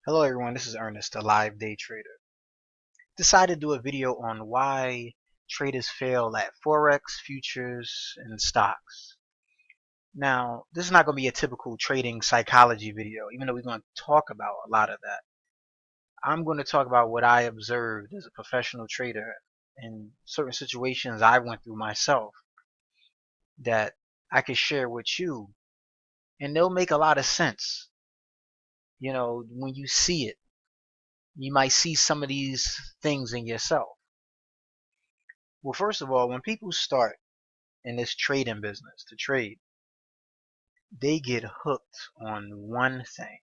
Hello everyone, this is Ernest, a live day trader. Decided to do a video on why traders fail at Forex, futures, and stocks. Now, this is not going to be a typical trading psychology video, even though we're going to talk about a lot of that. I'm going to talk about what I observed as a professional trader in certain situations I went through myself that I could share with you, and they'll make a lot of sense. When you see it, you might see some of these things in yourself. Well, first of all, when people start in this trading business to trade, they get hooked on one thing,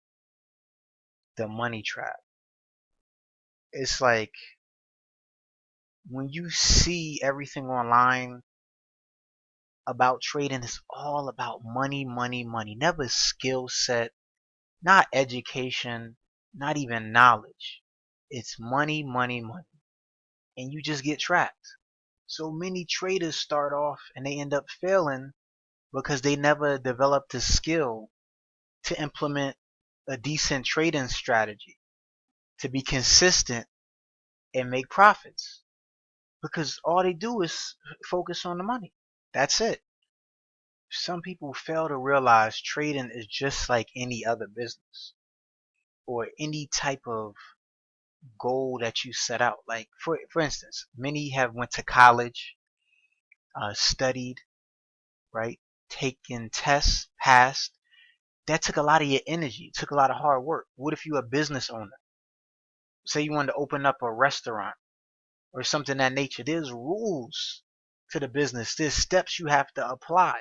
the money trap. It's like when you see everything online about trading, it's all about money, money, money. Never skill set, not education, not even knowledge. It's money, money, money. And you just get trapped. So many traders start off and they end up failing because they never developed the skill to implement a decent trading strategy, to be consistent and make profits, because all they do is focus on the money. That's it. Some people fail to realize trading is just like any other business or any type of goal that you set out. Like for instance, many have went to college, studied, right, taken tests, passed. That took a lot of your energy, took a lot of hard work. What if you're a business owner? Say you wanted to open up a restaurant or something of that nature. There's rules to the business. There's steps you have to apply.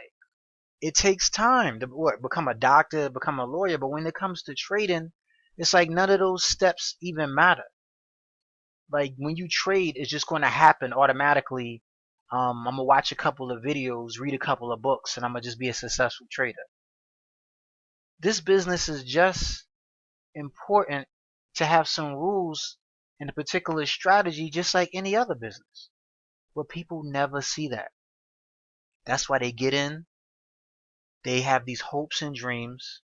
It takes time to become a doctor, become a lawyer. But when it comes to trading, it's like none of those steps even matter. Like when you trade, it's just going to happen automatically. I'm gonna watch a couple of videos, read a couple of books, and I'm gonna just be a successful trader. This business is just important to have some rules and a particular strategy, just like any other business. But people never see that. That's why they get in, they have these hopes and dreams,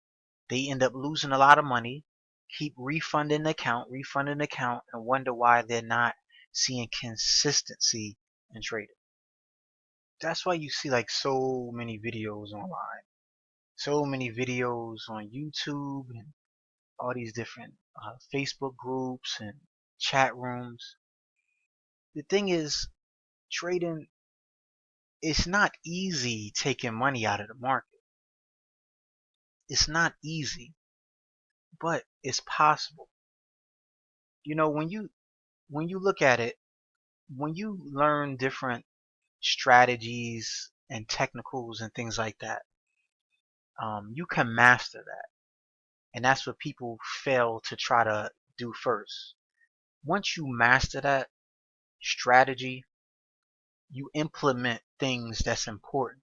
they end up losing a lot of money, keep refunding the account, and wonder why they're not seeing consistency in trading. That's why you see like so many videos online, so many videos on YouTube and all these different Facebook groups and chat rooms. The thing is, trading, it's not easy taking money out of the market. It's not easy, but it's possible. When you look at it, when you learn different strategies and technicals and things like that, you can master that. And that's what people fail to try to do first. Once you master that strategy, you implement things that's important,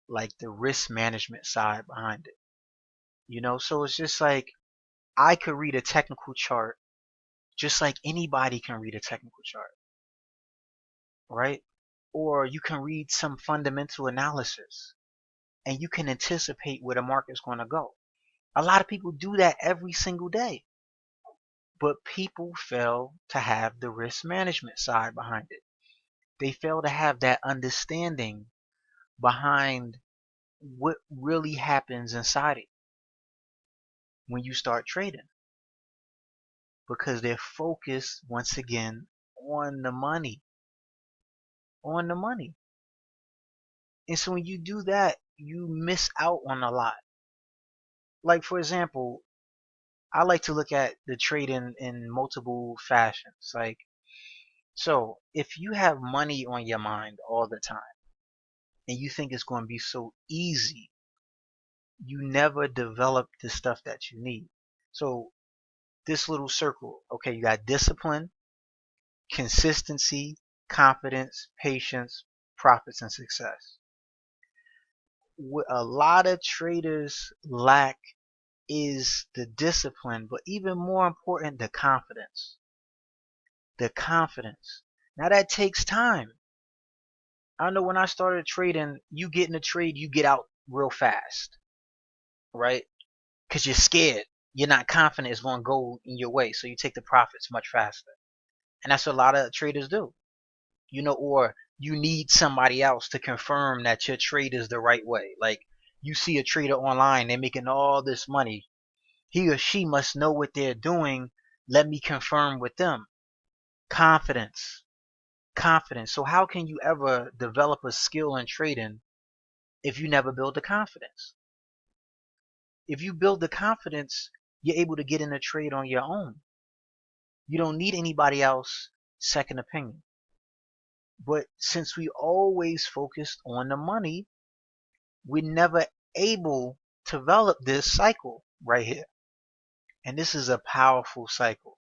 like the risk management side behind it. So it's just like I could read a technical chart just like anybody can read a technical chart, right? Or you can read some fundamental analysis and you can anticipate where the market's going to go. A lot of people do that every single day, but people fail to have the risk management side behind it. They fail to have that understanding behind what really happens inside it when you start trading, because they're focused once again on the money, on the money. And so when you do that, you miss out on a lot. Like for example, I like to look at the trading in multiple fashions. Like, so if you have money on your mind all the time and you think it's going to be so easy, you never develop the stuff that you need. So this little circle, okay, you got discipline, consistency, confidence, patience, profits, and success. What a lot of traders lack is the discipline, but even more important, the confidence. The confidence. Now that takes time. I know when I started trading, you get in a trade, you get out real fast, right? Because you're scared. you're not confident it's going to go in your way, so you take the profits much faster. And that's what a lot of traders do. Or you need somebody else to confirm that your trade is the right way. Like, you see a trader online, they're making all this money. He or she must know what they're doing. Let me confirm with them. Confidence. Confidence. So how can you ever develop a skill in trading if you never build the confidence? If you build the confidence, you're able to get in a trade on your own. You don't need anybody else second opinion. But since we always focused on the money, we're never able to develop this cycle right here. And this is a powerful cycle.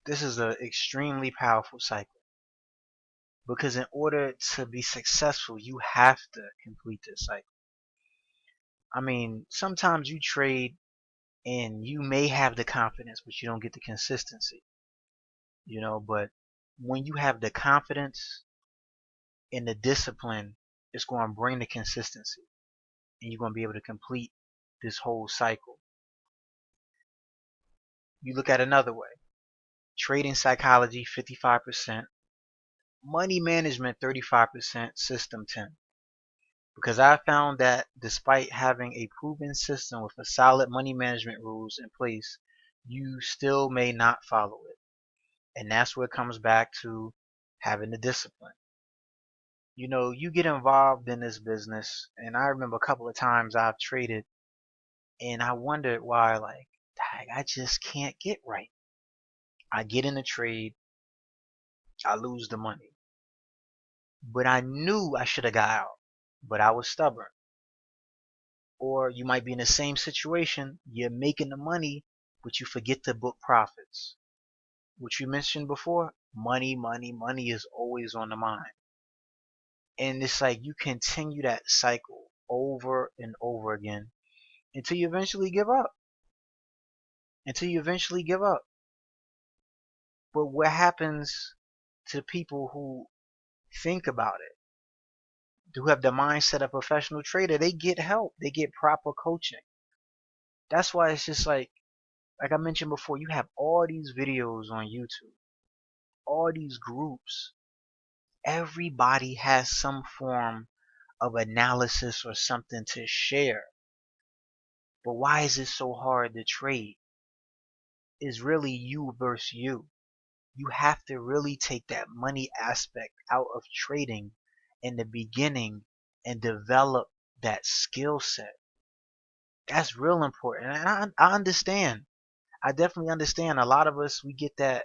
This is an extremely powerful cycle. Because in order to be successful, you have to complete this cycle. I mean, sometimes you trade and you may have the confidence, but you don't get the consistency. But when you have the confidence and the discipline, it's going to bring the consistency. And you're going to be able to complete this whole cycle. You look at another way. Trading psychology, 55%. Money management, 35%. System, 10. Because I found that despite having a proven system with a solid money management rules in place, you still may not follow it. And that's where it comes back to having the discipline. You get involved in this business, and I remember a couple of times I've traded, and I wondered why, like, dang, I just can't get right. I get in a trade, I lose the money. But I knew I should have got out, but I was stubborn. Or you might be in the same situation, you're making the money, but you forget to book profits. Which you mentioned before, money, money, money is always on the mind. And it's like you continue that cycle over and over again until you eventually give up. Until you eventually give up. But what happens to people who think about it, who have the mindset of a professional trader? They get help. They get proper coaching. That's why it's just like I mentioned before, you have all these videos on YouTube, all these groups. Everybody has some form of analysis or something to share. But why is it so hard to trade? It's really you versus you. You have to really take that money aspect out of trading in the beginning and develop that skill set. That's real important. And I understand. I definitely understand. A lot of us, we get that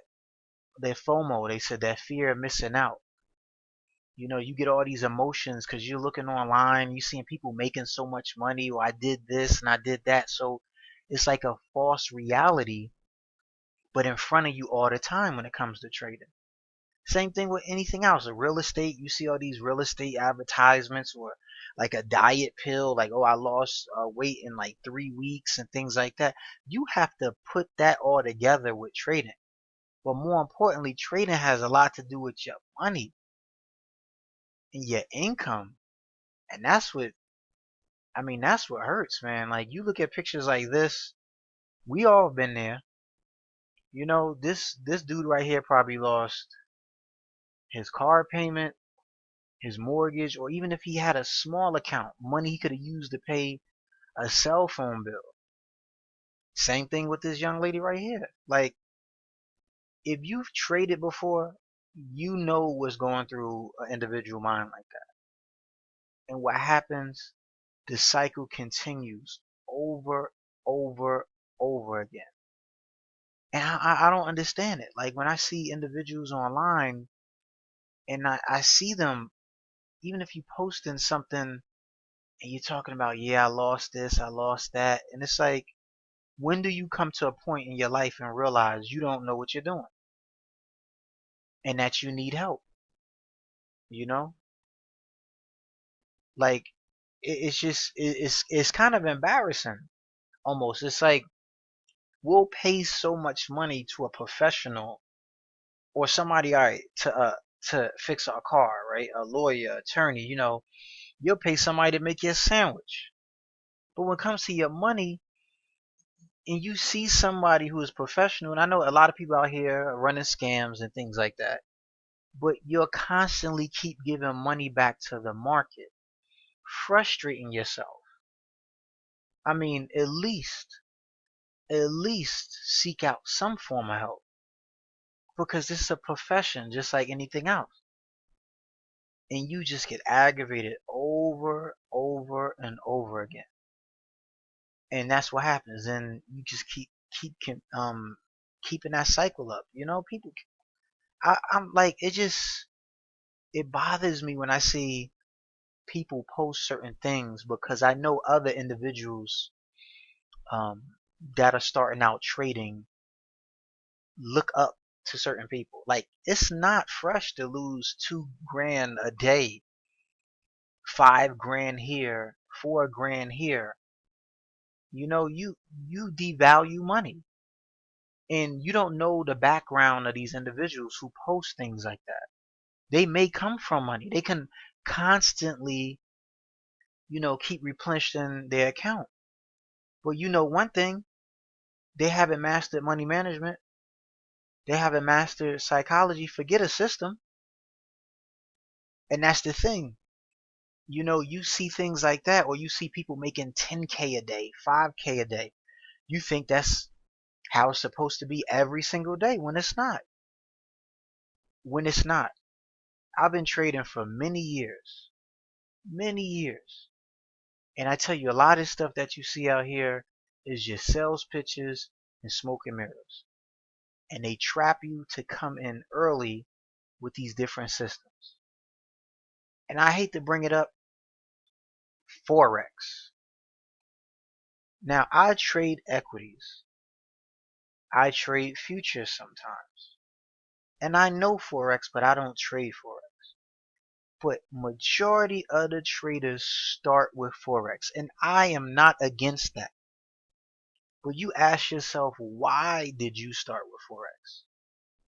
FOMO. They said that fear of missing out. You get all these emotions because you're looking online, you seeing people making so much money, or I did this and I did that. So it's like a false reality, but in front of you all the time when it comes to trading. Same thing with anything else. Real estate, you see all these real estate advertisements, or like a diet pill, like, oh, I lost weight in like 3 weeks and things like that. You have to put that all together with trading. But more importantly, trading has a lot to do with your money and your income. And that's what hurts, man. Like, you look at pictures like this, we all been there. This dude right here probably lost his car payment, his mortgage, or even if he had a small account, money he could have used to pay a cell phone bill. Same thing with this young lady right here. Like, if you've traded before, you know what's going through an individual mind like that. And what happens, the cycle continues over, over again. And I don't understand it. Like, when I see individuals online and I see them, even if you posting something and you're talking about, yeah, I lost this, I lost that. And it's like, when do you come to a point in your life and realize you don't know what you're doing and that you need help? You know, like, it's just, it's kind of embarrassing almost. It's like, we'll pay so much money to a professional or somebody, all right, to fix our car, right? A lawyer, attorney, you'll pay somebody to make you a sandwich. But when it comes to your money, and you see somebody who is professional, and I know a lot of people out here are running scams and things like that, but you'll constantly keep giving money back to the market, frustrating yourself. I mean, at least seek out some form of help, because this is a profession just like anything else. And you just get aggravated over and over again. And that's what happens. And you just keeping that cycle up. People, I'm like, it bothers me when I see people post certain things, because I know other individuals um, that are starting out trading look up to certain people. Like, it's not fresh to lose 2 grand a day, 5 grand here, 4 grand here. You devalue money, and you don't know the background of these individuals who post things like that. They may come from money. They can constantly, keep replenishing their account. But one thing, they haven't mastered money management. They haven't mastered psychology. Forget a system. And that's the thing. You see things like that, or you see people making 10K a day, 5K a day. You think that's how it's supposed to be every single day, when it's not. When it's not. I've been trading for many years. Many years. And I tell you, a lot of stuff that you see out here is just sales pitches and smoke and mirrors. And they trap you to come in early with these different systems. And I hate to bring it up, Forex. Now, I trade equities. I trade futures sometimes. And I know Forex, but I don't trade Forex. But majority of the traders start with Forex. And I am not against that. But you ask yourself, why did you start with Forex?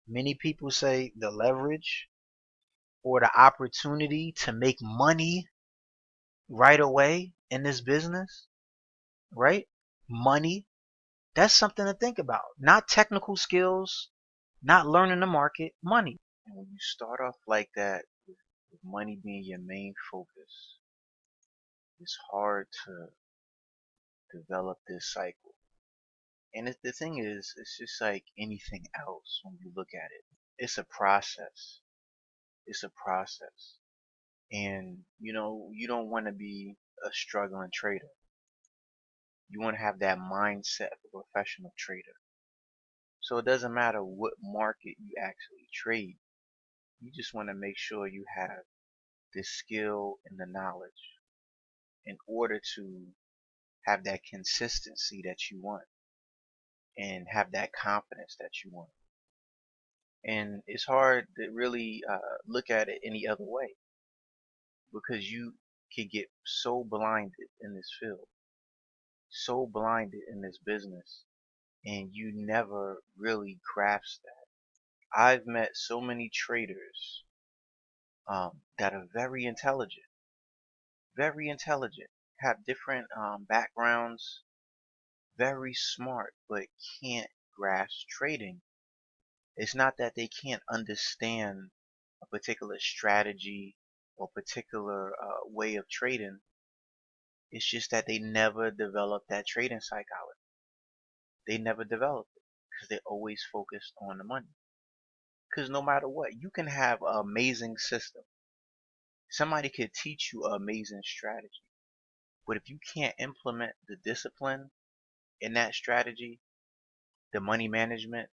Many people say the leverage, or the opportunity to make money right away in this business, right? Money. That's something to think about. Not technical skills, not learning the market, money. And when you start off like that, with money being your main focus, it's hard to develop this cycle. And the thing is, it's just like anything else when you look at it. It's a process. It's a process. And you don't want to be a struggling trader. You want to have that mindset of a professional trader. So it doesn't matter what market you actually trade. You just want to make sure you have the skill and the knowledge in order to have that consistency that you want and have that confidence that you want. And it's hard to really look at it any other way, because you can get so blinded in this field, so blinded in this business, and you never really grasp that. I've met so many traders that are very intelligent, have different backgrounds, very smart, but can't grasp trading. It's not that they can't understand a particular strategy or particular way of trading. It's just that they never developed that trading psychology. They never developed it because they always focused on the money. Because no matter what, you can have an amazing system. Somebody could teach you an amazing strategy. But if you can't implement the discipline in that strategy, the money management,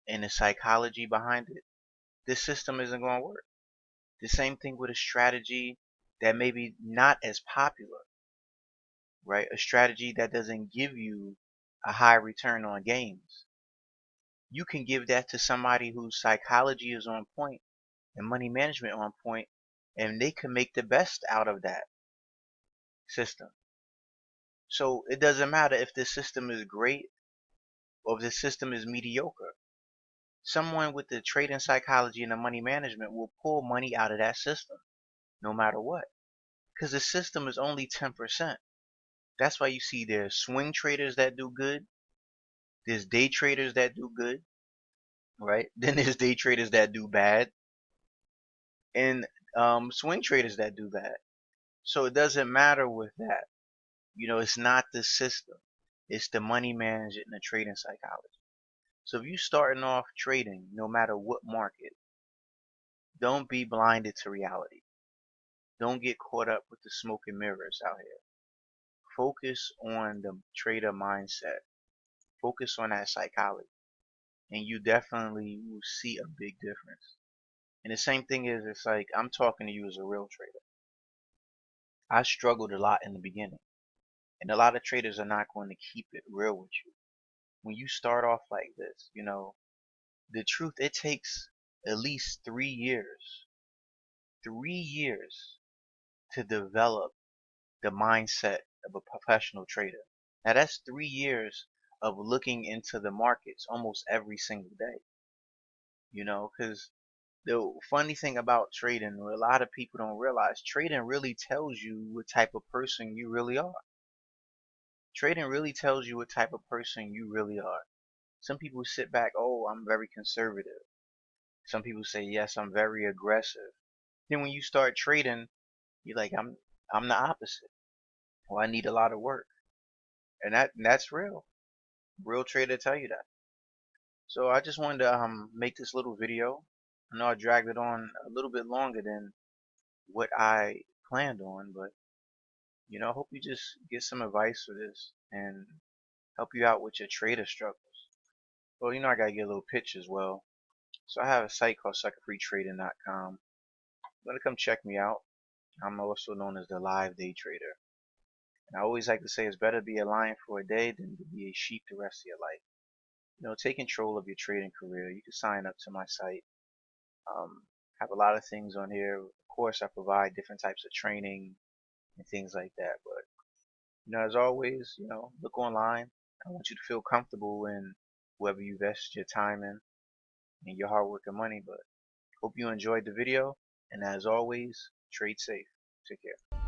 and the psychology behind it, this system isn't going to work. The same thing with a strategy that may be not as popular, right? A strategy that doesn't give you a high return on gains. You can give that to somebody whose psychology is on point and money management on point, and they can make the best out of that system. So it doesn't matter if the system is great or if the system is mediocre. Someone with the trading psychology and the money management will pull money out of that system no matter what, because the system is only 10%. That's why you see there's swing traders that do good, There's day traders that do good, right? Then there's day traders that do bad, and swing traders that do bad. So it doesn't matter with that. It's not the system. It's the money management and the trading psychology. So if you starting off trading, no matter what market, don't be blinded to reality. Don't get caught up with the smoke and mirrors out here. Focus on the trader mindset. Focus on that psychology, and you definitely will see a big difference. And the same thing is, it's like I'm talking to you as a real trader. I struggled a lot in the beginning, and a lot of traders are not going to keep it real with you. When you start off like this, the truth, it takes at least 3 years to develop the mindset of a professional trader. Now that's 3 years of looking into the markets almost every single day, because the funny thing about trading, what a lot of people don't realize, trading really tells you what type of person you really are. Trading really tells you what type of person you really are. Some people sit back, oh, I'm very conservative. Some people say, yes, I'm very aggressive. Then when you start trading, you're like, I'm the opposite. Well, I need a lot of work. And that's real. Real trader tell you that. So I just wanted to make this little video. I know I dragged it on a little bit longer than what I planned on, but I hope you just get some advice for this and help you out with your trader struggles. Well, I gotta get a little pitch as well. So I have a site called suckerfreetrading.com. Gonna come check me out. I'm also known as the live day trader. And I always like to say it's better to be a lion for a day than to be a sheep the rest of your life. Take control of your trading career. You can sign up to my site. Um, have a lot of things on here. Of course, I provide different types of training and things like that. But as always, look online. I want you to feel comfortable in whoever you invest your time in and your hard work and money. But hope you enjoyed the video. And as always, trade safe. Take care.